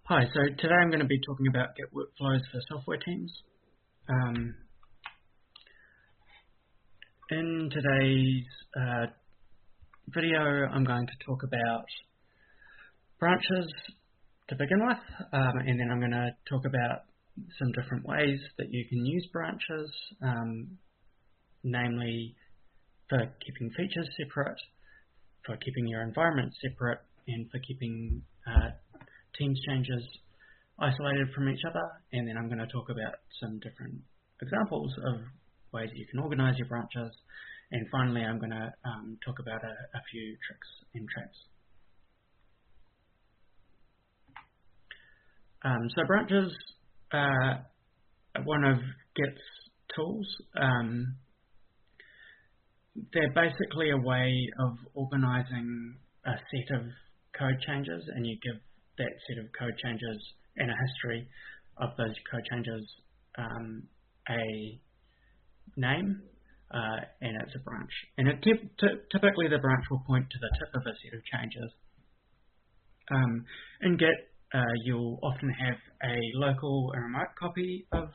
Hi, so today I'm going to be talking about Git workflows for software teams. In today's video, I'm going to talk about branches to begin with, and then I'm going to talk about some different ways that you can use branches, namely for keeping features separate, for keeping your environment separate, and for keeping Teams changes isolated from each other, and then I'm going to talk about some different examples of ways you can organize your branches, and finally I'm going to talk about a few tricks and traps. So branches are one of Git's tools. They're basically a way of organizing a set of code changes, and you give that set of code changes and a history of those code changes a name, and it's a branch. And typically the branch will point to the tip of a set of changes. In Git, you'll often have a local and remote copy of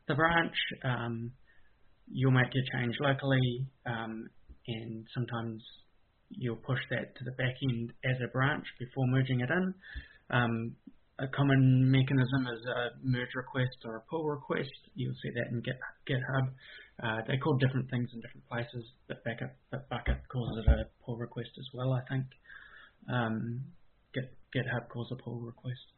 the branch. You'll make your change locally, and sometimes you'll push that to the back end as a branch before merging it in. A common mechanism is a merge request or a pull request. You'll see that in GitHub. They're called different things in different places, but Bucket calls it a pull request as well, I think. GitHub calls a pull request.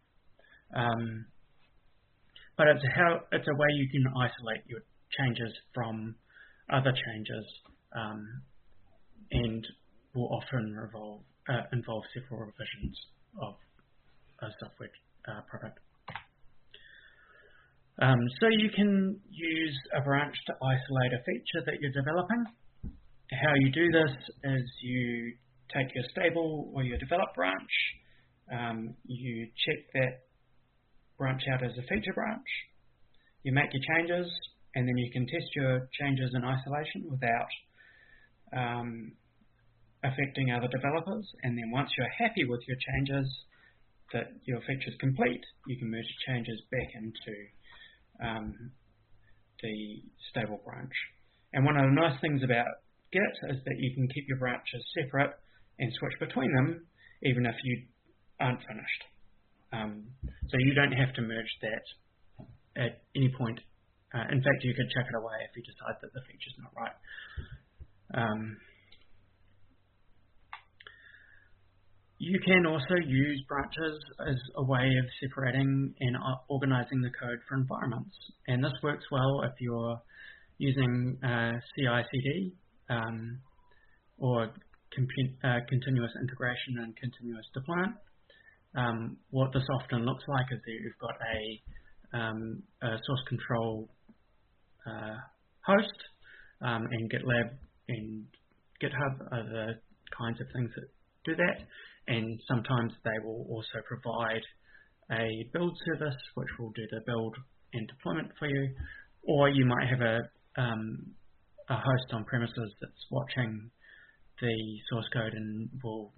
But it's a way you can isolate your changes from other changes, and will often involve several revisions of a software product. So you can use a branch to isolate a feature that you're developing. How you do this is you take your stable or your develop branch, you check that branch out as a feature branch, you make your changes, and then you can test your changes in isolation without affecting other developers. And then once you're happy with your changes, that your feature is complete, you can merge changes back into the stable branch. And one of the nice things about Git is that you can keep your branches separate and switch between them even if you aren't finished. So you don't have to merge that at any point. In fact, you could chuck it away if you decide that the feature's not right. You can also use branches as a way of separating and organizing the code for environments. And this works well if you're using CI/CD or continuous integration and continuous deployment. What this often looks like is that you've got a source control host, and GitLab and GitHub are the kinds of things that do that. And sometimes they will also provide a build service which will do the build and deployment for you, or you might have a host on premises that's watching the source code and will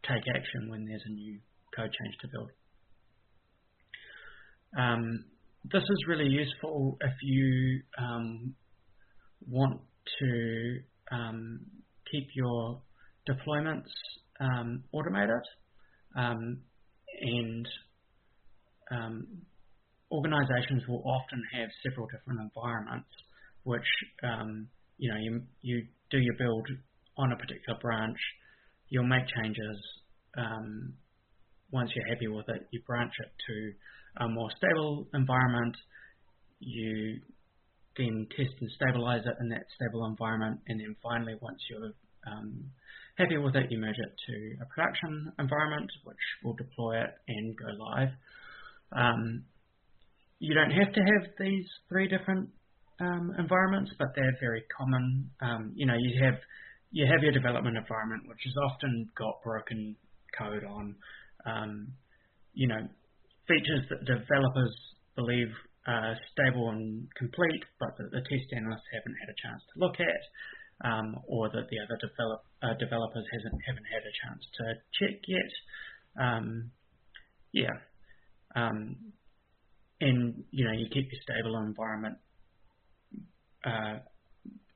take action when there's a new code change to build. This is really useful if you want to keep your deployments automated, and organizations will often have several different environments, which you do your build on a particular branch, you'll make changes. Once you're happy with it, you branch it to a more stable environment. You then test and stabilize it in that stable environment, and then finally, once you're happy with it, you merge it to a production environment, which will deploy it and go live. You don't have to have these three different environments, but they're very common. You have your development environment, which has often got broken code on, features that developers believe are stable and complete, but that the test analysts haven't had a chance to look at. Or that the other developers haven't had a chance to check yet. and you keep your stable environment,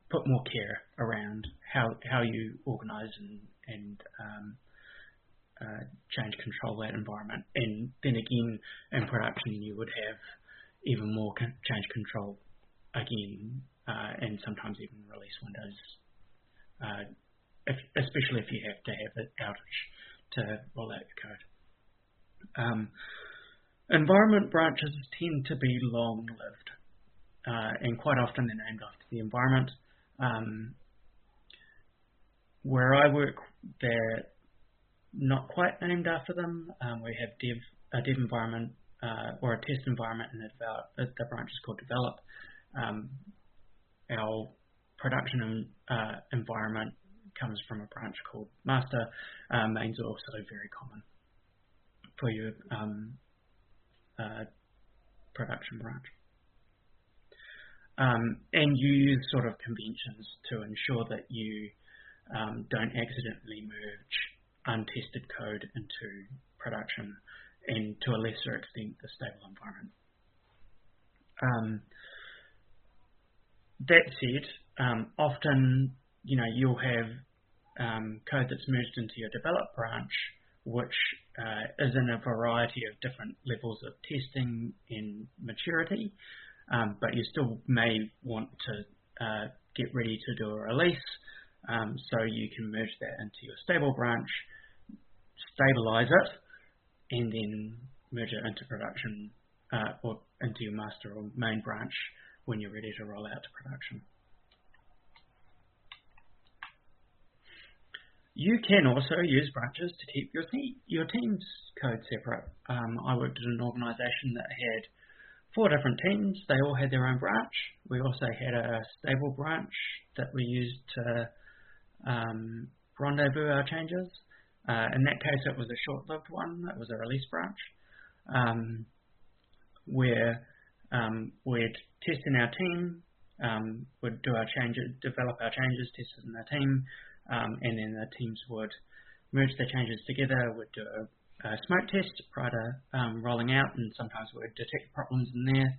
put more care around how you organise and change control that environment. And then again, in production, you would have even more change control again, and sometimes even release windows, especially if you have to have an outage to roll out your code. Environment branches tend to be long-lived, and quite often they're named after the environment. Where I work, they're not quite named after them. We have a dev environment or a test environment, and the branch is called develop. Our production environment comes from a branch called master. Main's also very common for your production branch. And you use sort of conventions to ensure that you don't accidentally merge untested code into production, and to a lesser extent the stable environment. That said, often you'll have code that's merged into your develop branch, which is in a variety of different levels of testing and maturity, but you still may want to get ready to do a release, so you can merge that into your stable branch, stabilize it, and then merge it into production or into your master or main branch when you're ready to roll out to production. You can also use branches to keep your team's code separate. I worked at an organisation that had 4 different teams. They all had their own branch. We also had a stable branch that we used to rendezvous our changes. In that case, it was a short-lived one. It was a release branch where we'd test in our team, we'd do our changes, develop our changes, test it in our team, and then the teams would merge their changes together. We'd do a smoke test prior to rolling out, and sometimes we'd detect problems in there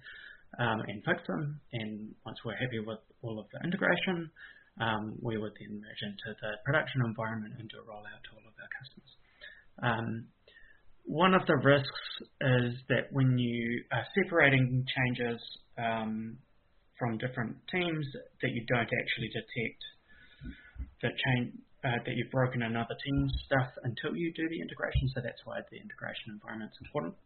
and fix them. And once we're happy with all of the integration, we would then merge into the production environment and do a rollout to all of our customers. One of the risks is that when you are separating changes from different teams, that you don't actually detect that you've broken another team's stuff until you do the integration. So that's why the integration environment is important.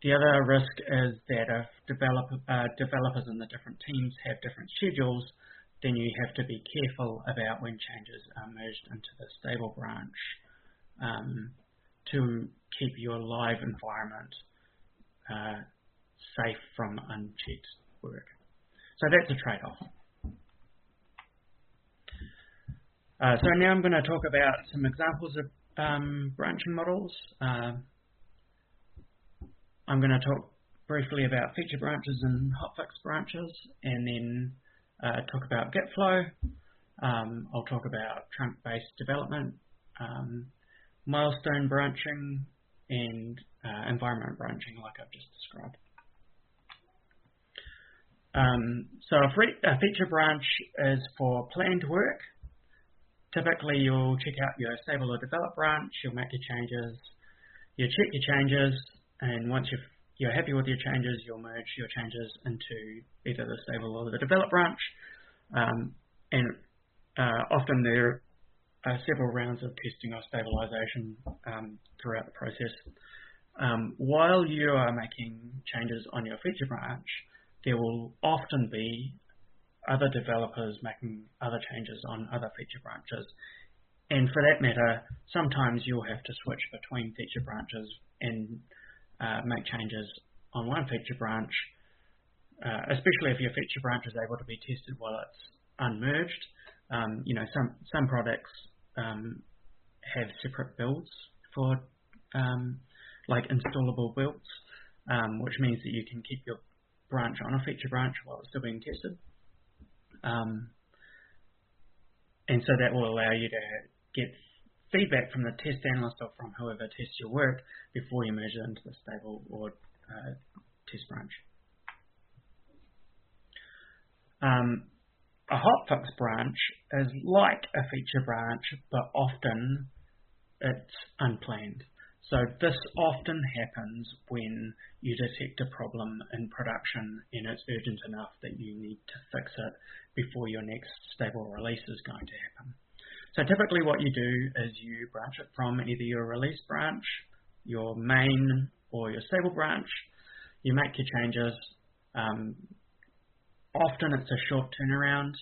The other risk is that if developers in the different teams have different schedules, then you have to be careful about when changes are merged into the stable branch to keep your live environment safe from unchecked work. So that's a trade-off. So now I'm going to talk about some examples of branching models. I'm going to talk briefly about feature branches and hotfix branches, and then talk about Git flow. I'll talk about trunk-based development, milestone branching, and environment branching like I've just described. So a feature branch is for planned work. Typically, you'll check out your stable or develop branch, you'll make your changes, you check your changes, and once you're happy with your changes, you'll merge your changes into either the stable or the develop branch. And often there are several rounds of testing or stabilization throughout the process. While you are making changes on your feature branch, there will often be other developers making other changes on other feature branches. And for that matter, sometimes you'll have to switch between feature branches and make changes on one feature branch, especially if your feature branch is able to be tested while it's unmerged. Some products have separate builds for like installable builds, which means that you can keep your branch on a feature branch while it's still being tested. And so that will allow you to get feedback from the test analyst or from whoever tests your work before you merge it into the stable or test branch. A hotfix branch is like a feature branch, but often it's unplanned. So this often happens when you detect a problem in production and it's urgent enough that you need to fix it before your next stable release is going to happen. So typically what you do is you branch it from either your release branch, your main, or your stable branch. You make your changes. Often it's a short turnaround,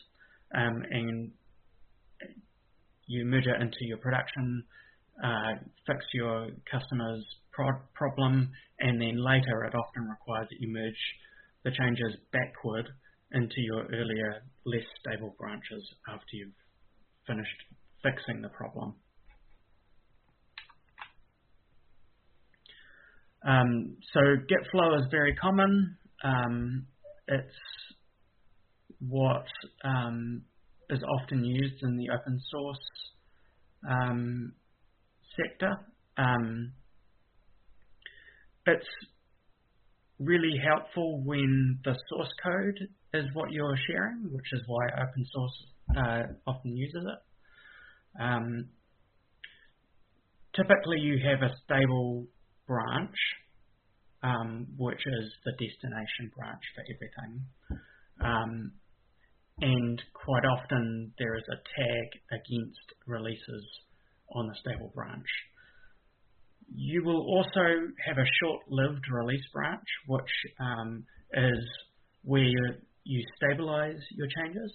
and you merge it into your production, fix your customer's problem, and then later it often requires that you merge the changes backward into your earlier, less stable branches after you've finished fixing the problem. So Git flow is very common. It's what is often used in the open source sector. It's really helpful when the source code is what you're sharing, which is why open source often uses it. Typically you have a stable branch, which is the destination branch for everything. And quite often there is a tag against releases on the stable branch. You will also have a short-lived release branch, which is where you stabilize your changes.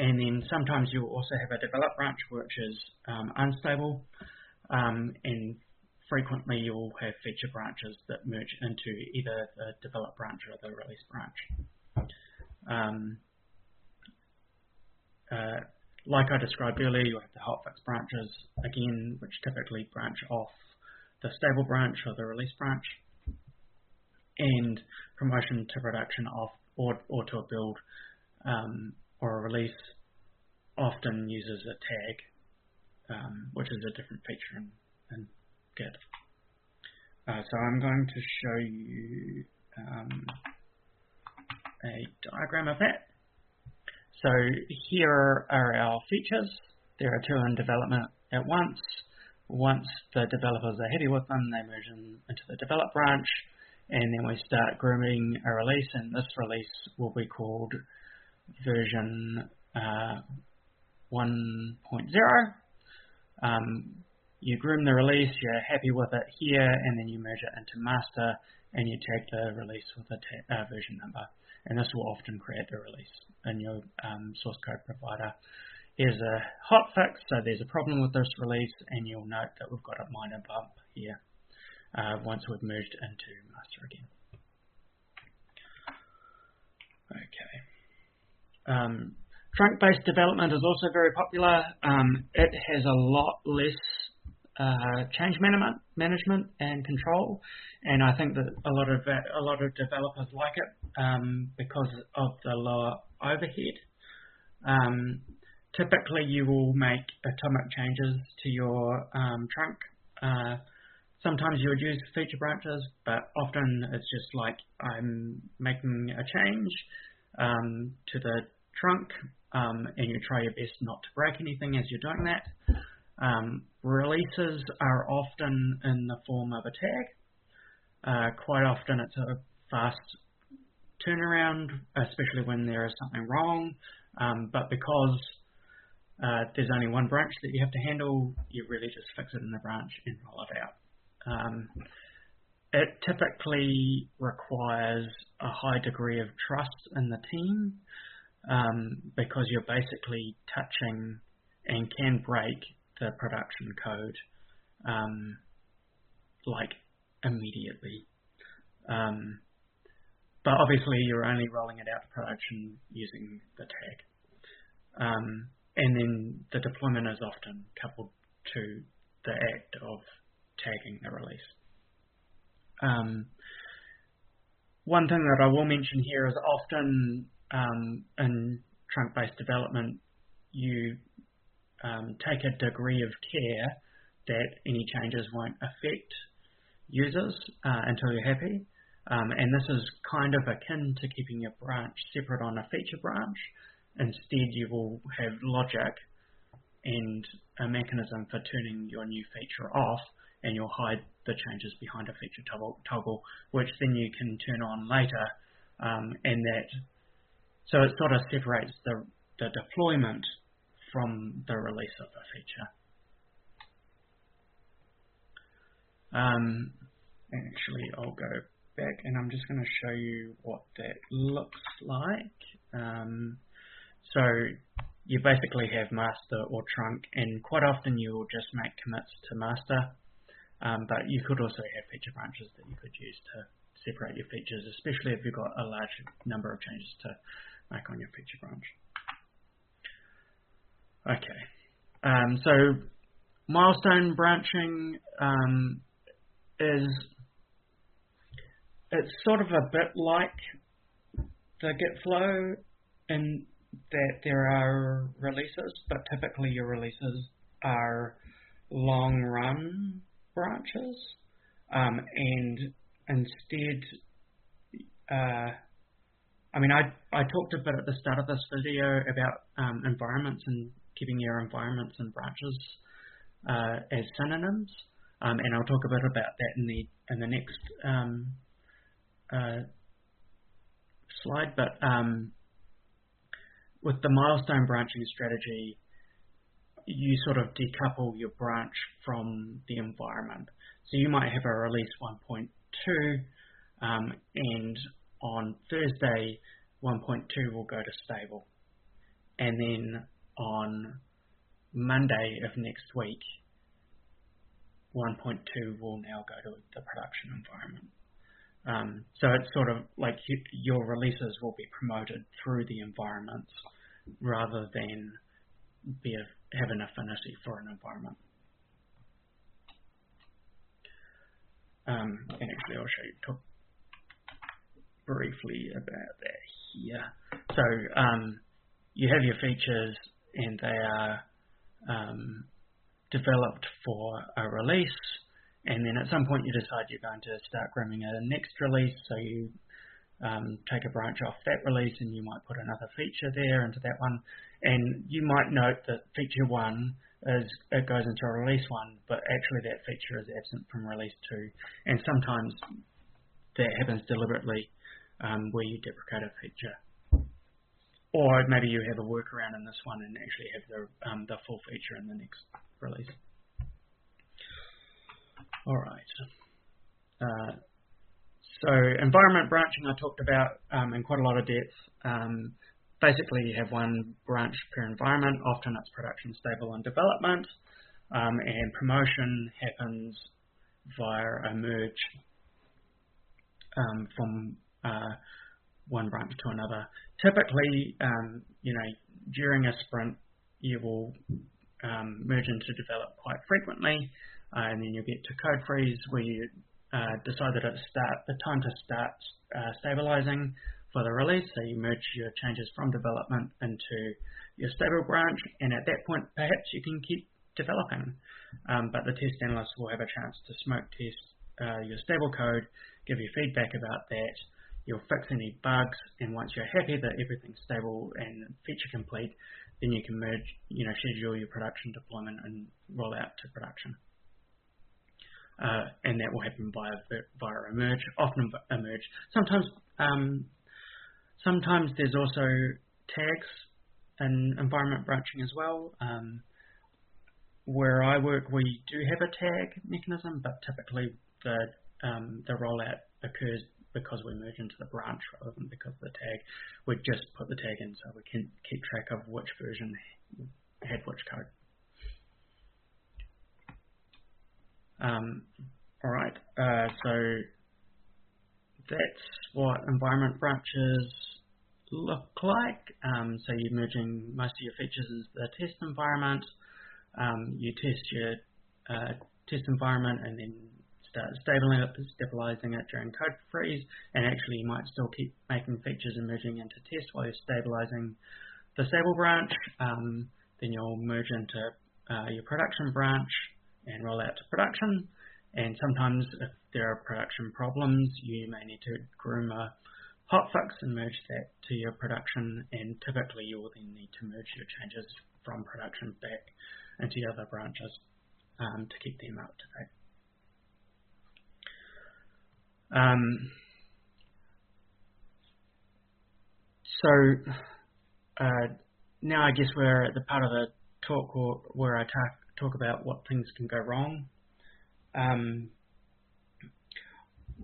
And then sometimes you'll also have a develop branch, which is unstable. And frequently you'll have feature branches that merge into either the develop branch or the release branch. Like I described earlier, you have the hotfix branches, again, which typically branch off the stable branch or the release branch, and promotion to production off or to a build or a release often uses a tag, which is a different feature in Git. So I'm going to show you a diagram of that. So here are our features. There are two in development at once. Once the developers are happy with them, they merge into the develop branch, and then we start grooming a release, and this release will be called version 1.0. You groom the release, you're happy with it here, and then you merge it into master, and you tag the release with a version number. And this will often create the release in your source code provider. Here's a hotfix, so there's a problem with this release, and you'll note that we've got a minor bump here once we've merged into master again. Okay. Trunk-based development is also very popular. It has a lot less change management and control, and I think that a lot of developers like it because of the lower overhead. Typically, you will make atomic changes to your trunk. Sometimes you would use feature branches, but often it's just like I'm making a change to the trunk, and you try your best not to break anything as you're doing that. Releases are often in the form of a tag. Quite often it's a fast turnaround, especially when there is something wrong, but because there's only one branch that you have to handle, you really just fix it in the branch and roll it out. It typically requires a high degree of trust in the team because you're basically touching and can break the production code like immediately. But obviously you're only rolling it out to production using the tag. And then the deployment is often coupled to the act of tagging the release. One thing that I will mention here is often in trunk-based development, you take a degree of care that any changes won't affect users until you're happy. And this is kind of akin to keeping your branch separate on a feature branch. Instead, you will have logic and a mechanism for turning your new feature off, and you'll hide the changes behind a feature toggle, which then you can turn on later. So it sort of separates the deployment from the release of a feature. Actually, I'll go back and I'm just going to show you what that looks like. So you basically have master or trunk, and quite often you will just make commits to master, but you could also have feature branches that you could use to separate your features, especially if you've got a large number of changes to make on your feature branch. Okay, so milestone branching it's sort of a bit like the Git flow in that there are releases, but typically your releases are long run branches, and instead, I talked a bit at the start of this video about environments and keeping your environments and branches as synonyms, and I'll talk a bit about that in the next slide. But with the milestone branching strategy, you sort of decouple your branch from the environment. So you might have a release 1.2, and on Thursday, 1.2 will go to stable. And then on Monday of next week, 1.2 will now go to the production environment. So it's sort of like your releases will be promoted through the environments rather than have an affinity for an environment. And actually I'll show you, talk briefly about that here. So you have your features and they are developed for a release, and then at some point you decide you're going to start grooming a next release, so you take a branch off that release and you might put another feature there into that one, and you might note that feature 1 it goes into a release 1, but actually that feature is absent from release 2, and sometimes that happens deliberately where you deprecate a feature. Or maybe you have a workaround in this one and actually have the full feature in the next release. All right. So environment branching I talked about in quite a lot of depth. Basically, you have one branch per environment. Often it's production, stable, and development. And promotion happens via a merge from one branch to another. Typically, during a sprint, you will merge into develop quite frequently, and then you get to code freeze where you decide that it's the time to start stabilizing for the release. So you merge your changes from development into your stable branch, and at that point, perhaps you can keep developing. But the test analyst will have a chance to smoke test your stable code, give you feedback about that. You'll fix any bugs, and once you're happy that everything's stable and feature complete, then you can merge, schedule your production deployment and roll out to production. And that will happen via a merge, often a merge. Sometimes there's also tags and environment branching as well. Where I work, we do have a tag mechanism, but typically the rollout occurs because we merge into the branch rather than because of the tag. We just put the tag in so we can keep track of which version had which code. All right, so that's what environment branches look like. So you're merging most of your features into the test environment. You test your test environment and then start stabilizing it during code freeze, and actually you might still keep making features and merging into test while you're stabilizing the stable branch. Then you'll merge into your production branch, and roll out to production. And sometimes if there are production problems, you may need to groom a hotfix and merge that to your production, and typically you will then need to merge your changes from production back into the other branches to keep them up to date. Now I guess we're at the part of the talk where I talk about what things can go wrong.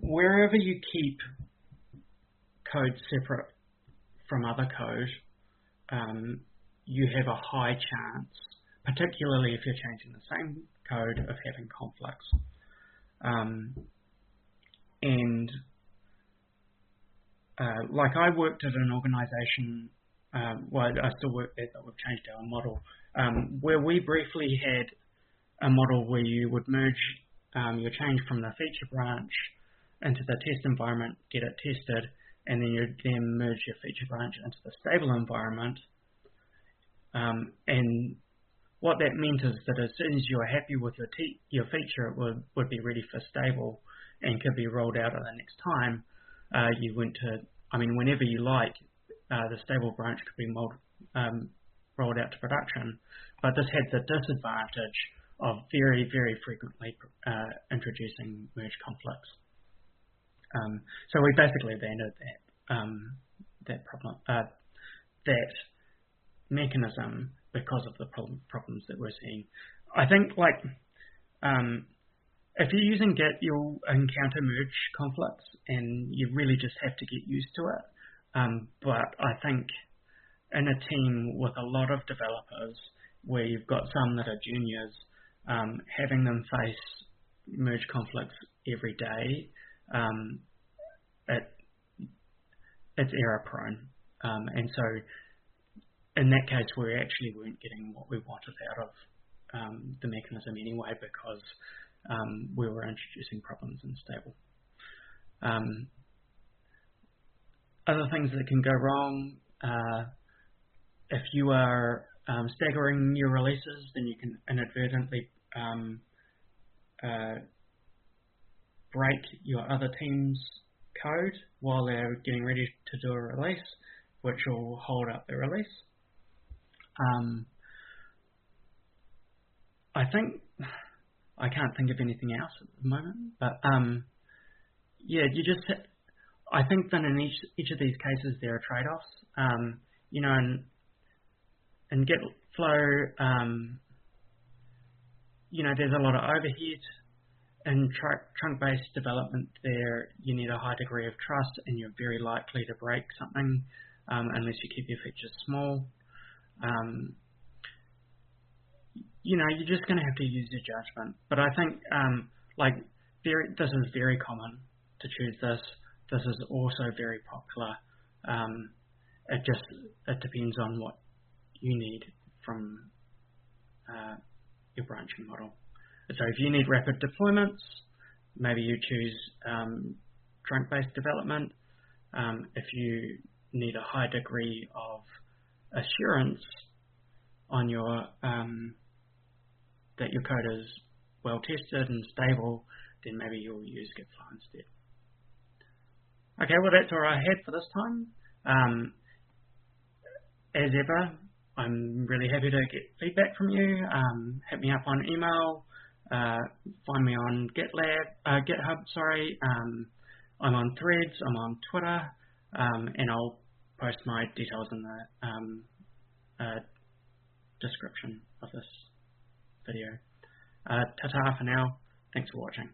Wherever you keep code separate from other code, you have a high chance, particularly if you're changing the same code, of having conflicts. Like I worked at an organisation, well, I still work there, but we've changed our model, where we briefly had a model where you would merge your change from the feature branch into the test environment, get it tested, and then you'd then merge your feature branch into the stable environment. And what that meant is that as soon as you were happy with your feature, it would be ready for stable and could be rolled out at the next time. You went to, whenever you like, the stable branch could be rolled out to production. But this had the disadvantage of very, very frequently introducing merge conflicts. So we basically abandoned that problem, that mechanism, because of the problems that we're seeing. I think, if you're using Git, you'll encounter merge conflicts, and you really just have to get used to it. But I think in a team with a lot of developers, where you've got some that are juniors, having them face merge conflicts every day, it's error prone. And so in that case, we actually weren't getting what we wanted out of the mechanism anyway, because we were introducing problems in stable. Other things that can go wrong, if you are staggering new releases, then you can inadvertently break your other team's code while they're getting ready to do a release, which will hold up the release. I think I can't think of anything else at the moment, but I think that in each of these cases there are trade-offs. In Git flow, there's a lot of overhead. In trunk-based development, there you need a high degree of trust, and you're very likely to break something unless you keep your features small. You're just going to have to use your judgment. But I think, this is very common to choose this. This is also very popular. It depends on what you need from your branching model. So if you need rapid deployments, maybe you choose trunk-based development. If you need a high degree of assurance on your that your code is well tested and stable, then maybe you'll use Gitflow instead. Okay, well that's all I had for this time. As ever, I'm really happy to get feedback from you. Hit me up on email. Find me on GitHub. I'm on Threads. I'm on Twitter, and I'll post my details in the description of this video. Ta-ta for now. Thanks for watching.